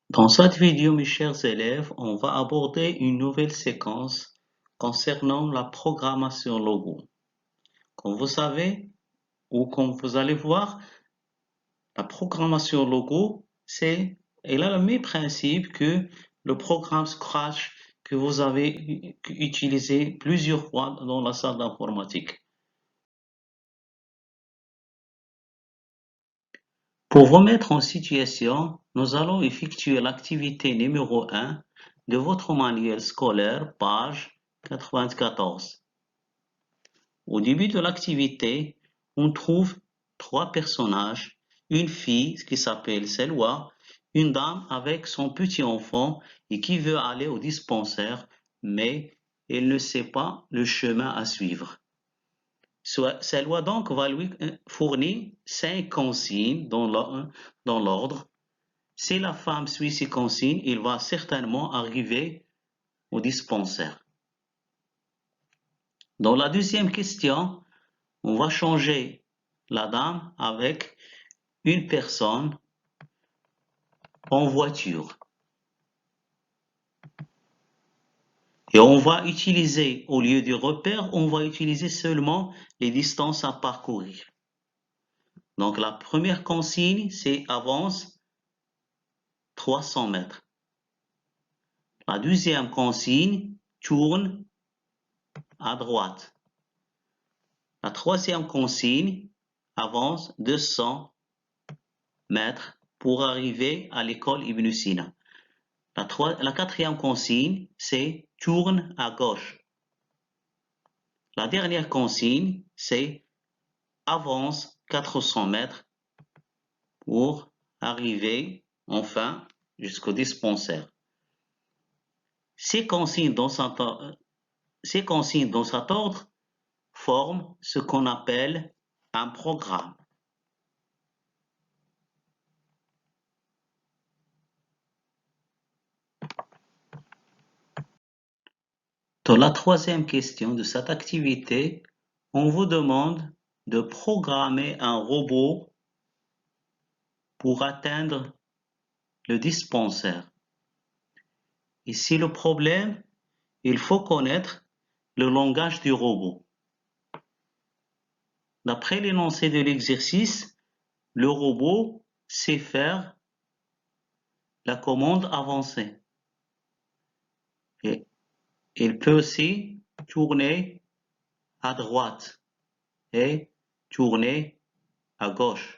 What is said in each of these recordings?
Dans cette vidéo, mes chers élèves, on va aborder une nouvelle séquence concernant la programmation logo. Comme vous savez, ou comme vous allez voir, la programmation logo, elle a le même principe que le programme Scratch que vous avez utilisé plusieurs fois dans la salle d'informatique. Pour vous mettre en situation, nous allons effectuer l'activité numéro 1 de votre manuel scolaire, page 94. Au début de l'activité, on trouve trois personnages, une fille qui s'appelle Selwa, une dame avec son petit enfant et qui veut aller au dispensaire, mais elle ne sait pas le chemin à suivre. Selwa donc va lui fournir 5 consignes dans l'ordre. Si la femme suit ces consignes, il va certainement arriver au dispensaire. Dans la deuxième question, on va changer la dame avec une personne en voiture. Et on va utiliser, au lieu du repère, on va utiliser seulement les distances à parcourir. Donc la première consigne, c'est avance 300 mètres. La deuxième consigne, tourne à droite. La troisième consigne, avance 200 mètres pour arriver à l'école Ibn Sina. La quatrième consigne, c'est tourne à gauche. La dernière consigne, c'est avance 400 mètres pour arriver enfin jusqu'au dispensaire. Ces consignes dans cet ordre forment ce qu'on appelle un programme. Dans la troisième question de cette activité, on vous demande de programmer un robot pour atteindre le dispensaire. Ici, le problème, il faut connaître le langage du robot. D'après l'énoncé de l'exercice, le robot sait faire la commande avancée. Et il peut aussi tourner à droite et tourner à gauche.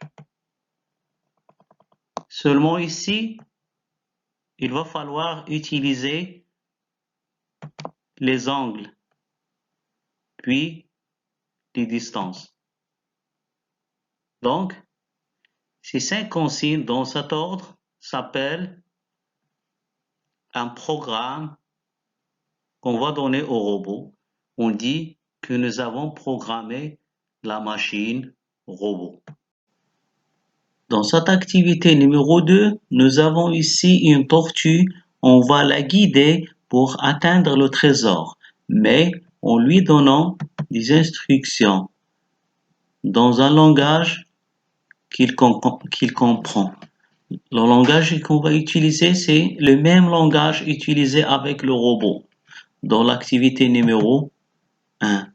Seulement ici, il va falloir utiliser les angles, puis les distances. Donc, ces 5 consignes dans cet ordre s'appellent un programme qu'on va donner au robot. On dit que nous avons programmé la machine robot. Dans cette activité numéro 2, nous avons ici une tortue. On va la guider pour atteindre le trésor, mais en lui donnant des instructions dans un langage qu'il comprend. Le langage qu'on va utiliser, c'est le même langage utilisé avec le robot dans l'activité numéro 1.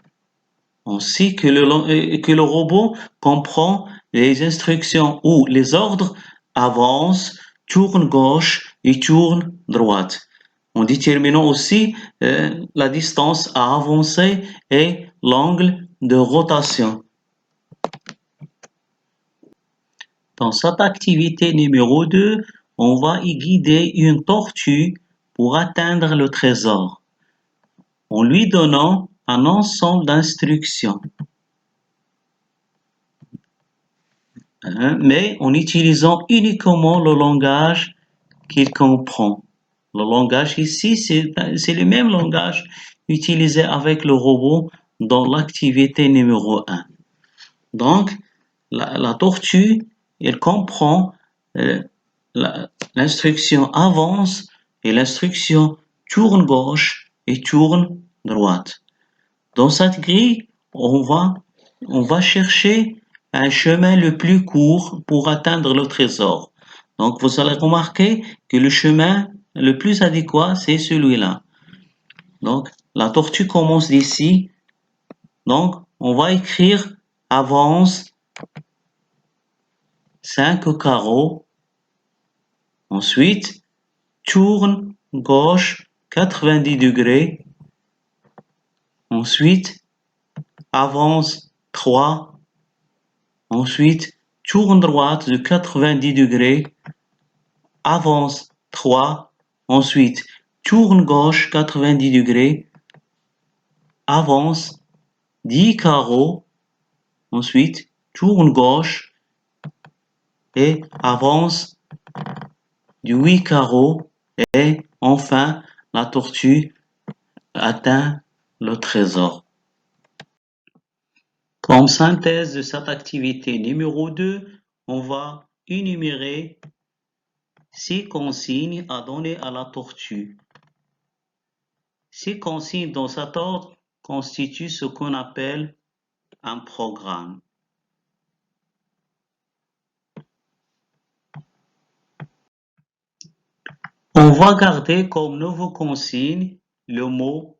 On sait que le robot comprend les instructions ou les ordres avance, tourne gauche et tourne droite. En déterminant aussi la distance à avancer et l'angle de rotation. Dans cette activité numéro 2, on va y guider une tortue pour atteindre le trésor, en lui donnant un ensemble d'instructions, mais en utilisant uniquement le langage qu'il comprend. Le langage ici, c'est le même langage utilisé avec le robot dans l'activité numéro 1. Donc, la tortue, elle comprend l'instruction avance et l'instruction tourne gauche et tourne droite. Dans cette grille, on va chercher un chemin le plus court pour atteindre le trésor. Donc, vous allez remarquer que le chemin le plus adéquat, c'est celui-là. Donc, la tortue commence d'ici. Donc, on va écrire avance 5 carreaux. Ensuite, tourne gauche 90 degrés. Ensuite, avance 3. Ensuite, tourne droite de 90 degrés. Avance 3. Ensuite, tourne gauche 90 degrés. Avance 10 carreaux. Ensuite, tourne gauche et avance de 8 carreaux. Et enfin, la tortue atteint le trésor. Comme synthèse de cette activité numéro 2, on va énumérer 6 consignes à donner à la tortue. Ces consignes dans cet ordre constituent ce qu'on appelle un programme. On va garder comme nouveau consigne le mot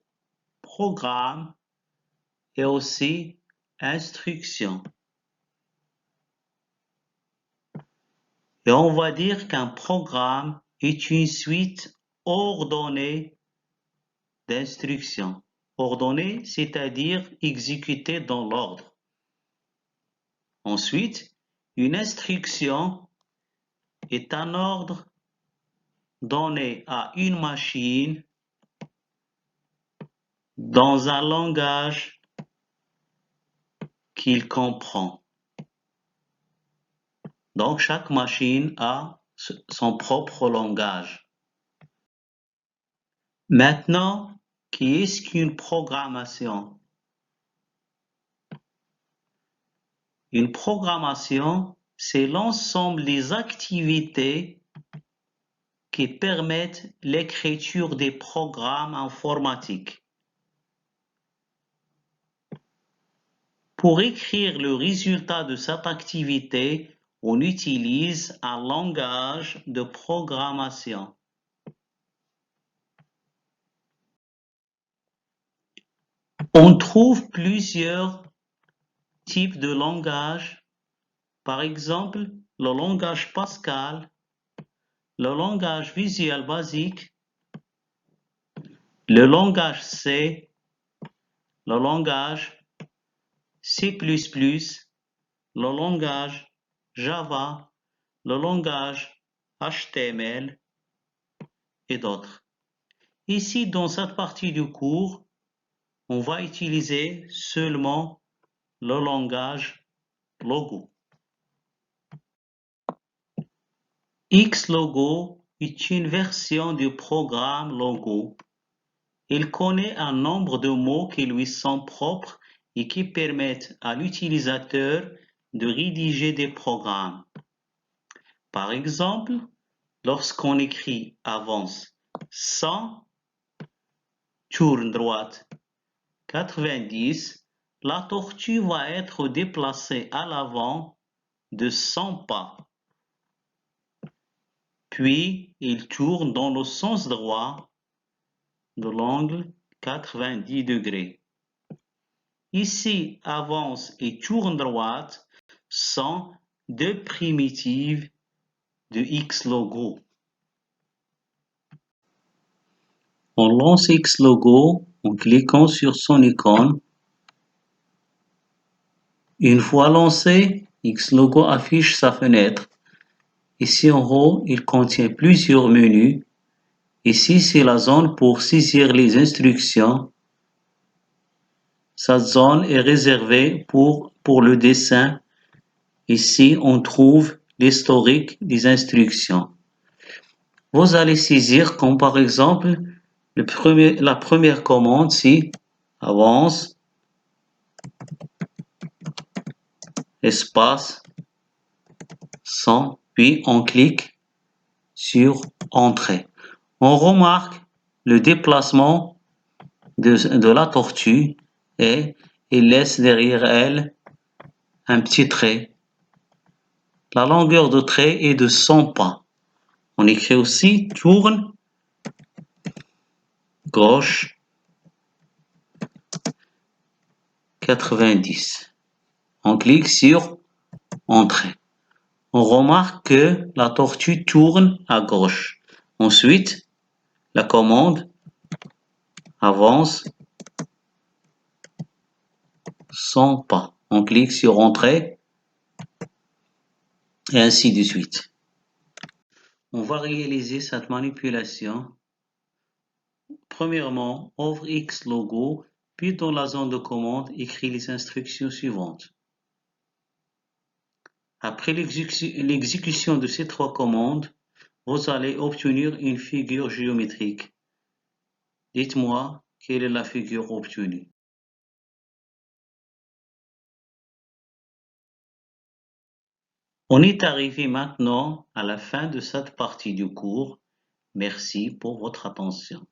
programme et aussi instruction. Et on va dire qu'un programme est une suite ordonnée d'instructions. Ordonnée, c'est-à-dire exécutée dans l'ordre. Ensuite, une instruction est un ordre donné à une machine dans un langage qu'il comprend. Donc, chaque machine a son propre langage. Maintenant, qu'est-ce qu'une programmation? Une programmation, c'est l'ensemble des activités qui permettent l'écriture des programmes informatiques. Pour écrire le résultat de cette activité, on utilise un langage de programmation. On trouve plusieurs types de langages, par exemple le langage Pascal, le langage Visual Basic, le langage C, le langage C++, le langage Java, le langage HTML et d'autres. Ici, dans cette partie du cours, on va utiliser seulement le langage Logo. Xlogo est une version du programme Logo. Il connaît un nombre de mots qui lui sont propres et qui permettent à l'utilisateur de rédiger des programmes. Par exemple, lorsqu'on écrit avance 100, tourne droite 90, la tortue va être déplacée à l'avant de 100 pas. Puis, il tourne dans le sens droit de l'angle 90 degrés. Ici, avance et tourne droite sont deux primitives de Xlogo. On lance Xlogo en cliquant sur son icône. Une fois lancé, Xlogo affiche sa fenêtre. Ici en haut, il contient plusieurs menus. Ici, c'est la zone pour saisir les instructions. Cette zone est réservée pour le dessin. Ici, on trouve l'historique des instructions. Vous allez saisir comme par exemple la première commande, c'est avance, espace, 100, puis on clique sur entrée. On remarque le déplacement de la tortue et il laisse derrière elle un petit trait. La longueur de trait est de 100 pas. On écrit aussi tourne gauche 90. On clique sur Entrée. On remarque que la tortue tourne à gauche. Ensuite, la commande avance 100 pas. On clique sur Entrée et ainsi de suite. On va réaliser cette manipulation. Premièrement, ouvre X logo, puis dans la zone de commande, écris les instructions suivantes. Après l'exécution de ces 3 commandes, vous allez obtenir une figure géométrique. Dites-moi quelle est la figure obtenue. On est arrivé maintenant à la fin de cette partie du cours. Merci pour votre attention.